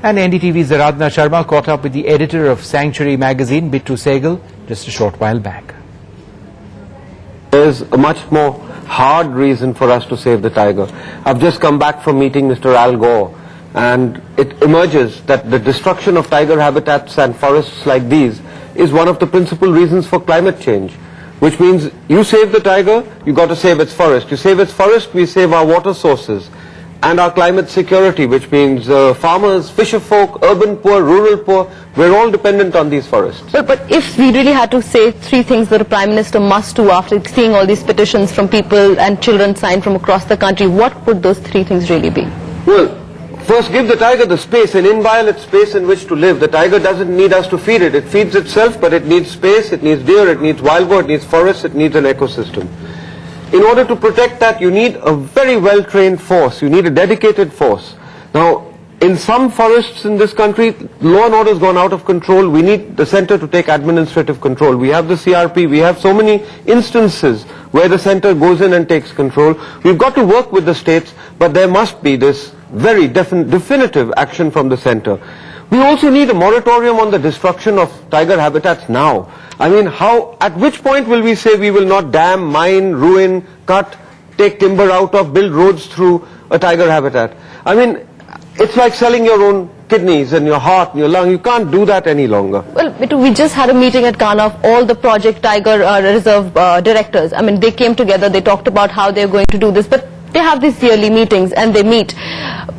And NDTV's Aradhana Sharma caught up with the editor of Sanctuary magazine, Bittu Sehgal, just a short while back. There's a much more hard reason for us to save the tiger. I've just come back from meeting Mr. Al Gore, and it emerges that the destruction of tiger habitats and forests like these is one of the principal reasons for climate change. Which means you save the tiger, you got to save its forest. You save its forest, we save our water sources and our climate security, which means farmers, fisher folk, urban poor, rural poor, we're all dependent on these forests. But if we really had to say three things that a Prime Minister must do after seeing all these petitions from people and children signed from across the country, what would those three things really be? Well, first give the tiger the space, an inviolate space in which to live. The tiger doesn't need us to feed it. It feeds itself, but it needs space, it needs deer, it needs wild boar, it needs forests, it needs an ecosystem. In order to protect that, you need a very well-trained force. You need a dedicated force. Now, in some forests in this country, law and order has gone out of control. We need the center to take administrative control. We have the CRP. We have so many instances where the center goes in and takes control. We've got to work with the states, but there must be this very definitive action from the center. We also need a moratorium on the destruction of tiger habitats now. I mean, at which point will we say we will not dam, mine, ruin, cut, take timber out of, build roads through a tiger habitat? I mean, it's like selling your own kidneys and your heart and your lung. You can't do that any longer. Well, we just had a meeting at Ghana of all the Project Tiger Reserve directors. I mean, they came together, they talked about how they're going to do this, but they have these yearly meetings and they meet.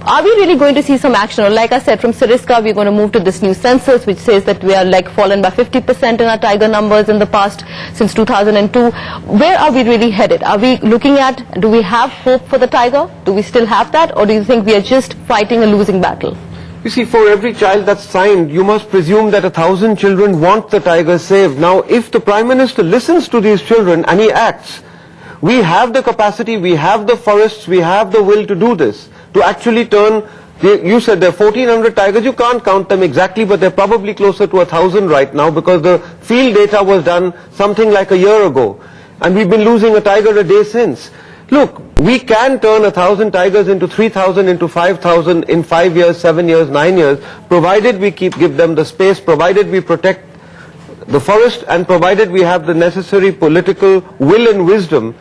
Are we really going to see some action? Or like I said, from Siriska, we're going to move to this new census, which says that we are like fallen by 50% in our tiger numbers in the past since 2002. Where are we really headed? Are we looking at, do we have hope for the tiger? Do we still have that? Or do you think we are just fighting a losing battle? You see, for every child that's signed, you must presume that 1,000 children want the tiger saved. Now, if the Prime Minister listens to these children and he acts, we have the capacity, we have the forests, we have the will to do this, to actually turn, you said there are 1,400 tigers, you can't count them exactly, but they're probably closer to 1,000 right now because the field data was done something like a year ago. And we've been losing a tiger a day since. Look, we can turn 1,000 tigers into 3,000, into 5,000 in 5 years, 7 years, 9 years, provided we give them the space, provided we protect the forest, and provided we have the necessary political will and wisdom